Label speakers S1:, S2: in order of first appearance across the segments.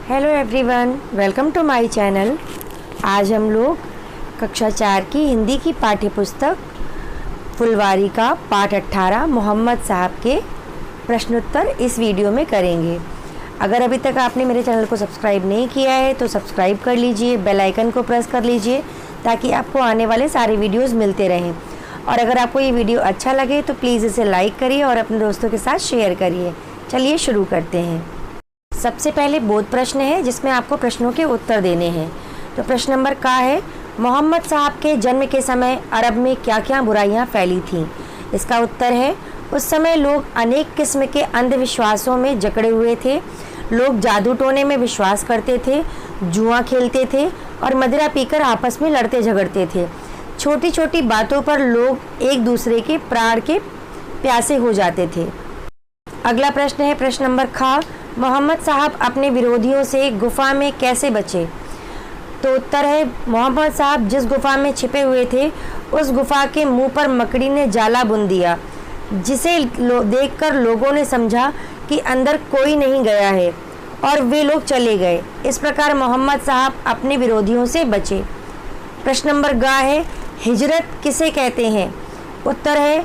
S1: Hello everyone, welcome to my channel. आज हम लोग कक्षा 4 की हिंदी की पाठ्य पुस्तक फुलवारी का पाठ 18 मोहम्मद साहब के प्रश्नोत्तर इस वीडियो में करेंगे। अगर अभी तक आपने मेरे चैनल को सब्सक्राइब नहीं किया है तो सब्सक्राइब कर लीजिए, बेल आइकन को प्रेस कर लीजिए ताकि आपको आने वाले सारे वीडियोज़ मिलते रहें। और अगर आपको ये वीडियो अच्छा लगे तो प्लीज़ इसे लाइक करिए और अपने दोस्तों के साथ शेयर करिए। चलिए शुरू करते हैं। सबसे पहले बोध प्रश्न है जिसमें आपको प्रश्नों के उत्तर देने हैं। तो प्रश्न नंबर का है, मोहम्मद साहब के जन्म के समय अरब में क्या क्या बुराइयां फैली थीं। इसका उत्तर है, उस समय लोग अनेक किस्म के अंधविश्वासों में जकड़े हुए थे। लोग जादू टोने में विश्वास करते थे, जुआ खेलते थे और मदिरा पीकर आपस में लड़ते झगड़ते थे। छोटी छोटी बातों पर लोग एक दूसरे के प्राण के प्यासे हो जाते थे। अगला प्रश्न है प्रश्न नंबर ख, मोहम्मद साहब अपने विरोधियों से गुफा में कैसे बचे। तो उत्तर है, मोहम्मद साहब जिस गुफा में छिपे हुए थे उस गुफा के मुंह पर मकड़ी ने जाला बुन दिया, जिसे देखकर लोगों ने समझा कि अंदर कोई नहीं गया है और वे लोग चले गए। इस प्रकार मोहम्मद साहब अपने विरोधियों से बचे। प्रश्न नंबर ग है, हिजरत किसे कहते हैं। उत्तर है,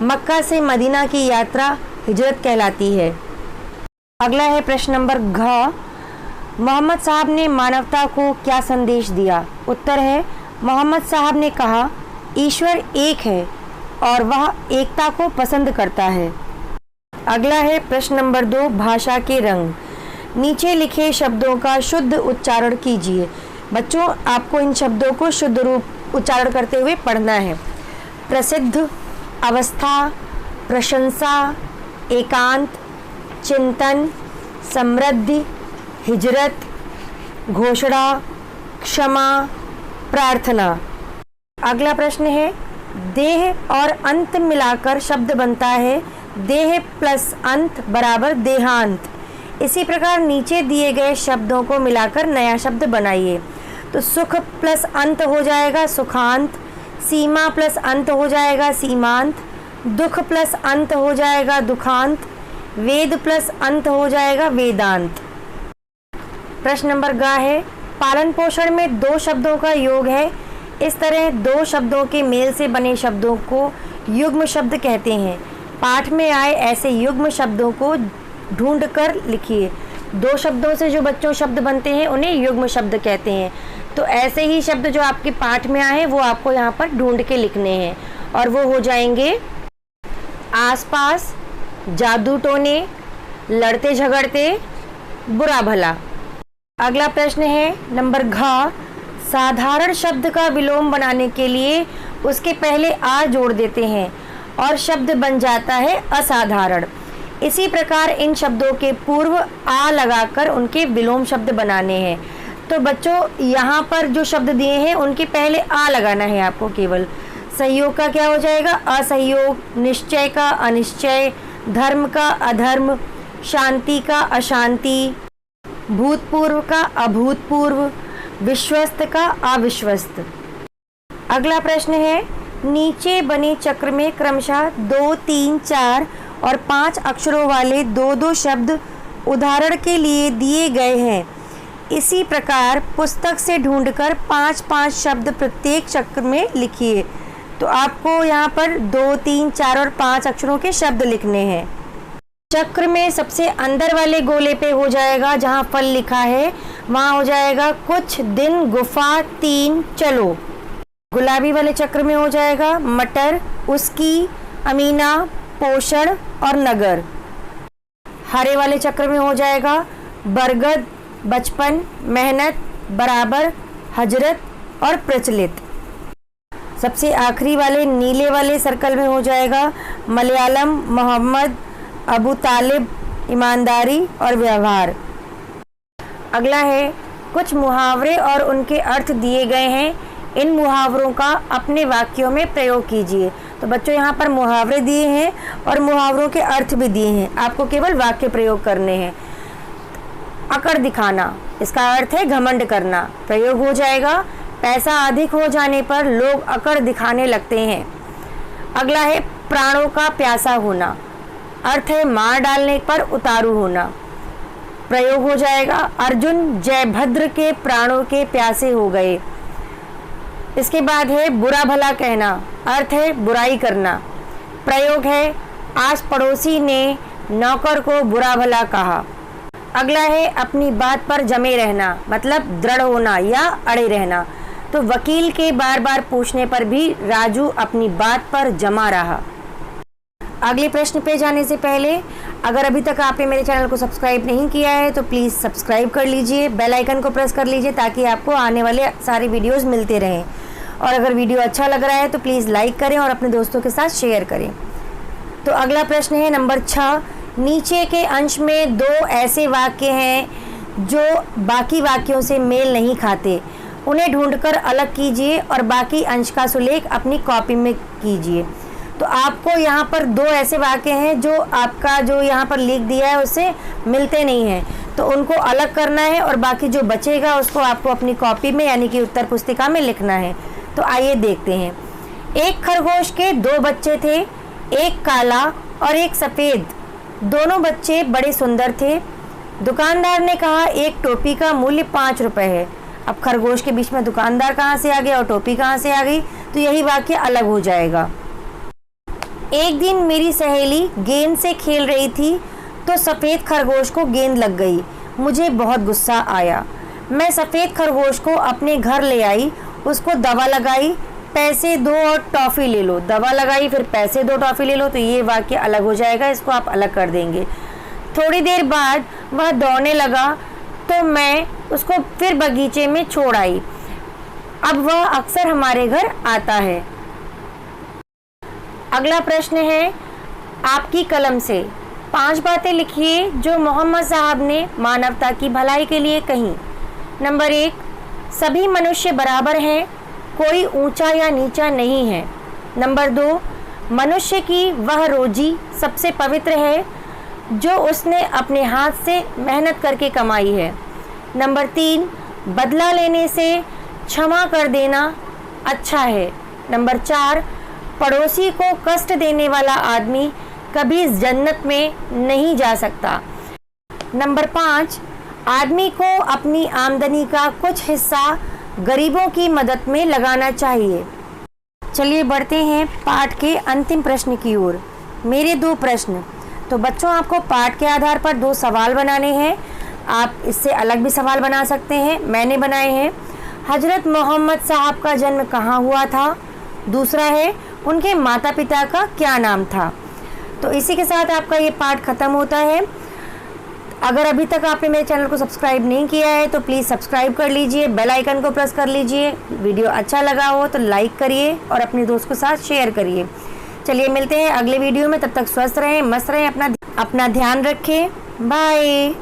S1: मक्का से मदीना की यात्रा हिजरत कहलाती है। अगला है प्रश्न नंबर घ, मोहम्मद साहब ने मानवता को क्या संदेश दिया। उत्तर है, मोहम्मद साहब ने कहा, ईश्वर एक है और वह एकता को पसंद करता है। अगला है प्रश्न नंबर 2, भाषा के रंग। नीचे लिखे शब्दों का शुद्ध उच्चारण कीजिए। बच्चों, आपको इन शब्दों को शुद्ध रूप उच्चारण करते हुए पढ़ना है। प्रसिद्ध, अवस्था, प्रशंसा, एकांत, चिंतन, समृद्धि, हिजरत, घोषणा, क्षमा, प्रार्थना। अगला प्रश्न है, देह और अंत मिलाकर शब्द बनता है देह प्लस अंत बराबर देहांत। इसी प्रकार नीचे दिए गए शब्दों को मिलाकर नया शब्द बनाइए। तो सुख प्लस अंत हो जाएगा सुखांत, सीमा प्लस अंत हो जाएगा सीमांत, दुख प्लस अंत हो जाएगा दुखांत, वेद प्लस अंत हो जाएगा वेदांत। प्रश्न नंबर ग है, पालन पोषण में दो शब्दों का योग है। इस तरह दो शब्दों के मेल से बने शब्दों को युग्म शब्द कहते हैं। पाठ में आए ऐसे युग्म शब्दों को ढूंढ कर लिखिए। दो शब्दों से जो बच्चों शब्द बनते हैं उन्हें युग्म शब्द कहते हैं। तो ऐसे ही शब्द जो आपके पाठ में आए वो आपको यहाँ पर ढूंढ के लिखने हैं और वो हो जाएंगे आसपास, जादू टोने, लड़ते झगड़ते, बुरा भला। अगला प्रश्न है नंबर घ, साधारण शब्द का विलोम बनाने के लिए उसके पहले आ जोड़ देते हैं और शब्द बन जाता है असाधारण। इसी प्रकार इन शब्दों के पूर्व आ लगाकर उनके विलोम शब्द बनाने हैं। तो बच्चों, यहाँ पर जो शब्द दिए हैं उनके पहले आ लगाना है आपको केवल। सहयोग का क्या हो जाएगा असहयोग, निश्चय का अनिश्चय, धर्म का अधर्म, शांति का अशांति, भूतपूर्व का अभूतपूर्व, विश्वस्त का अविश्वस्त। अगला प्रश्न है, नीचे बने चक्र में क्रमशः 2, 3, 4 और 5 अक्षरों वाले दो दो शब्द उदाहरण के लिए दिए गए हैं। इसी प्रकार पुस्तक से ढूंढकर 5-5 शब्द प्रत्येक चक्र में लिखिए। तो आपको यहाँ पर 2, 3, 4 और 5 अक्षरों के शब्द लिखने हैं। चक्र में सबसे अंदर वाले गोले पे हो जाएगा जहाँ फल लिखा है, वहाँ हो जाएगा कुछ दिन, गुफा, 3, चलो। गुलाबी वाले चक्र में हो जाएगा मटर, उसकी, अमीना, पोषण और नगर। हरे वाले चक्र में हो जाएगा बरगद, बचपन, मेहनत, बराबर, हजरत और प्रचलित। सबसे आखिरी वाले नीले वाले सर्कल में हो जाएगा मलयालम, मोहम्मद, अबू तालिब, ईमानदारी और व्यवहार। अगला है, कुछ मुहावरे और उनके अर्थ दिए गए हैं। इन मुहावरों का अपने वाक्यों में प्रयोग कीजिए। तो बच्चों, यहाँ पर मुहावरे दिए हैं और मुहावरों के अर्थ भी दिए हैं, आपको केवल वाक्य प्रयोग करने हैं। अकड़ दिखाना, इसका अर्थ है घमंड करना। प्रयोग हो जाएगा, पैसा अधिक हो जाने पर लोग अकड़ दिखाने लगते हैं। अगला है, प्राणों का प्यासा होना, अर्थ है मार डालने पर उतारू होना। प्रयोग हो जाएगा अर्जुन जयभद्र के प्राणों के प्यासे हो गए। इसके बाद है बुरा भला कहना, अर्थ है बुराई करना। प्रयोग है आज पड़ोसी ने नौकर को बुरा भला कहा। अगला है अपनी बात पर जमे रहना, मतलब दृढ़ होना या अड़े रहना। तो वकील के बार बार पूछने पर भी राजू अपनी बात पर जमा रहा। अगले प्रश्न पे जाने से पहले अगर अभी तक आपने मेरे चैनल को सब्सक्राइब नहीं किया है तो प्लीज़ सब्सक्राइब कर लीजिए, बेल आइकन को प्रेस कर लीजिए ताकि आपको आने वाले सारे वीडियोस मिलते रहें। और अगर वीडियो अच्छा लग रहा है तो प्लीज़ लाइक करें और अपने दोस्तों के साथ शेयर करें। तो अगला प्रश्न है नंबर 6। नीचे के अंश में 2 ऐसे वाक्य हैं जो बाकी वाक्यों से मेल नहीं खाते, उन्हें ढूंढकर अलग कीजिए और बाकी अंश का सुलेख अपनी कॉपी में कीजिए। तो आपको यहाँ पर 2 ऐसे वाक्य हैं जो आपका जो यहाँ पर लिख दिया है उससे मिलते नहीं हैं, तो उनको अलग करना है और बाकी जो बचेगा उसको आपको अपनी कॉपी में यानी कि उत्तर पुस्तिका में लिखना है। तो आइए देखते हैं। एक खरगोश के 2 बच्चे थे, एक काला और एक सफ़ेद। दोनों बच्चे बड़े सुंदर थे। दुकानदार ने कहा एक टोपी का मूल्य 5 रुपये है। अब खरगोश के बीच में दुकानदार कहाँ से आ गया और टोपी कहाँ से आ गई, तो यही वाक्य अलग हो जाएगा। एक दिन मेरी सहेली गेंद से खेल रही थी तो सफ़ेद खरगोश को गेंद लग गई। मुझे बहुत गुस्सा आया। मैं सफ़ेद खरगोश को अपने घर ले आई, उसको दवा लगाई, पैसे दो और टॉफ़ी ले लो। दवा लगाई फिर पैसे दो टॉफ़ी ले लो, तो ये वाक्य अलग हो जाएगा, इसको आप अलग कर देंगे। थोड़ी देर बाद वह दौड़ने लगा तो मैं उसको फिर बगीचे में छोड़ आई। अब वह अक्सर हमारे घर आता है। अगला प्रश्न है आपकी कलम से 5 बातें लिखिए जो मोहम्मद साहब ने मानवता की भलाई के लिए कहीं। नंबर 1, सभी मनुष्य बराबर हैं, कोई ऊंचा या नीचा नहीं है। नंबर 2, मनुष्य की वह रोजी सबसे पवित्र है जो उसने अपने हाथ से मेहनत करके कमाई है। नंबर 3, बदला लेने से क्षमा कर देना अच्छा है। नंबर 4, पड़ोसी को कष्ट देने वाला आदमी कभी जन्नत में नहीं जा सकता। नंबर 5, आदमी को अपनी आमदनी का कुछ हिस्सा गरीबों की मदद में लगाना चाहिए। चलिए बढ़ते हैं पाठ के अंतिम प्रश्न की ओर। मेरे 2 प्रश्न। तो बच्चों आपको पाठ के आधार पर 2 सवाल बनाने हैं। आप इससे अलग भी सवाल बना सकते हैं, मैंने बनाए हैं। हजरत मोहम्मद साहब का जन्म कहाँ हुआ था? दूसरा है उनके माता पिता का क्या नाम था? तो इसी के साथ आपका ये पाठ ख़त्म होता है। अगर अभी तक आपने मेरे चैनल को सब्सक्राइब नहीं किया है तो प्लीज़ सब्सक्राइब कर लीजिए, बेल आइकन को प्रेस कर लीजिए। वीडियो अच्छा लगा हो तो लाइक करिए और अपने दोस्त के साथ शेयर करिए। चलिए मिलते हैं अगले वीडियो में, तब तक स्वस्थ रहें, मस्त रहें, अपना ध्यान रखें। बाय।